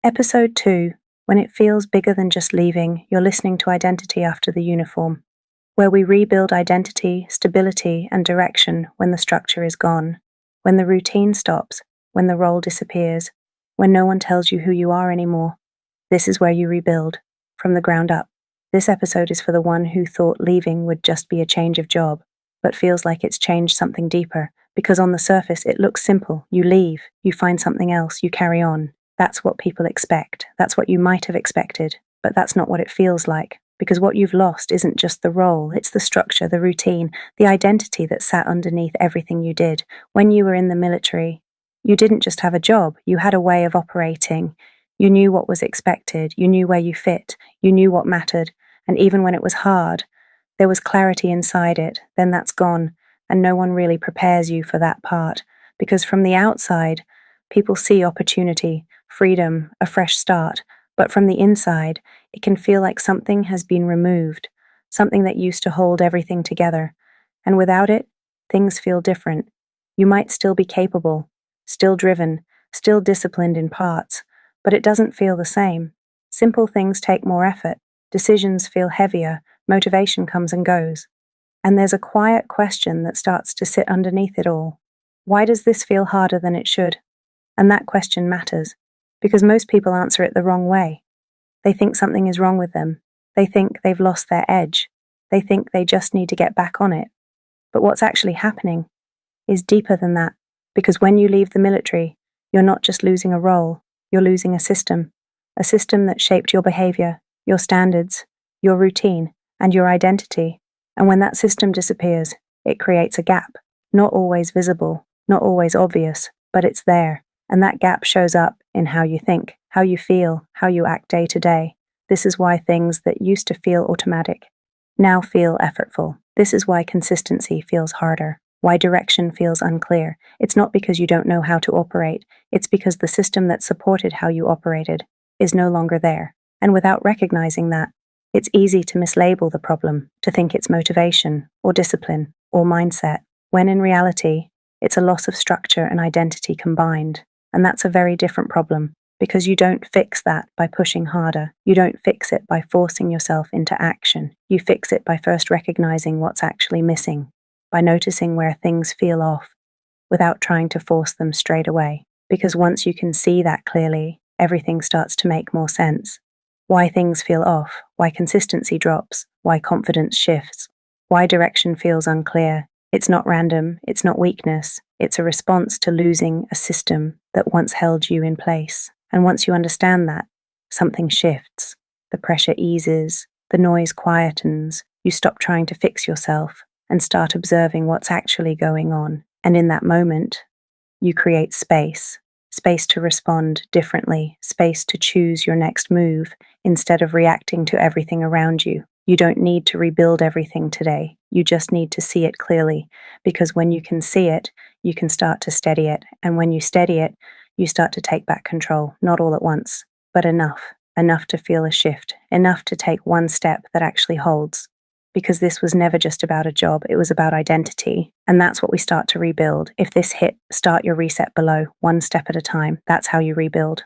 Episode 2. When it feels bigger than just leaving, you're listening to Identity After the Uniform, where we rebuild identity, stability, and direction when the structure is gone, when the routine stops, when the role disappears, when no one tells you who you are anymore. This is where you rebuild, from the ground up. This episode is for the one who thought leaving would just be a change of job, but feels like it's changed something deeper, because on the surface it looks simple. You leave, you find something else, you carry on. That's what people expect. That's what you might have expected, but that's not what it feels like, because what you've lost isn't just the role, it's the structure, the routine, the identity that sat underneath everything you did. When you were in the military, you didn't just have a job, you had a way of operating. You knew what was expected, you knew where you fit, you knew what mattered, and even when it was hard, there was clarity inside it. Then that's gone, and no one really prepares you for that part, because from the outside, people see opportunity, freedom, a fresh start, but from the inside, it can feel like something has been removed, something that used to hold everything together. And without it, things feel different. You might still be capable, still driven, still disciplined in parts, but it doesn't feel the same. Simple things take more effort, decisions feel heavier, motivation comes and goes. And there's a quiet question that starts to sit underneath it all. Why does this feel harder than it should? And that question matters, because most people answer it the wrong way. They think something is wrong with them. They think they've lost their edge. They think they just need to get back on it. But what's actually happening is deeper than that, because when you leave the military, you're not just losing a role, you're losing a system that shaped your behavior, your standards, your routine, and your identity. And when that system disappears, it creates a gap, not always visible, not always obvious, but it's there. And that gap shows up in how you think, how you feel, how you act day to day. This is why things that used to feel automatic now feel effortful. This is why consistency feels harder, why direction feels unclear. It's not because you don't know how to operate, it's because the system that supported how you operated is no longer there. And without recognizing that, it's easy to mislabel the problem, to think it's motivation, or discipline, or mindset, when in reality, it's a loss of structure and identity combined. And that's a very different problem, because you don't fix that by pushing harder. You don't fix it by forcing yourself into action. You fix it by first recognizing what's actually missing, by noticing where things feel off, without trying to force them straight away. Because once you can see that clearly, everything starts to make more sense. Why things feel off, why consistency drops, why confidence shifts, why direction feels unclear. It's not random, it's not weakness, it's a response to losing a system that once held you in place. And once you understand that, something shifts. The pressure eases, the noise quietens, you stop trying to fix yourself and start observing what's actually going on. And in that moment, you create space to respond differently, space to choose your next move instead of reacting to everything around you. You don't need to rebuild everything today. You just need to see it clearly, because when you can see it, you can start to steady it. And when you steady it, you start to take back control, not all at once, but enough to feel a shift, enough to take one step that actually holds. Because this was never just about a job, it was about identity. And that's what we start to rebuild. If this hit, start your reset below, one step at a time. That's how you rebuild.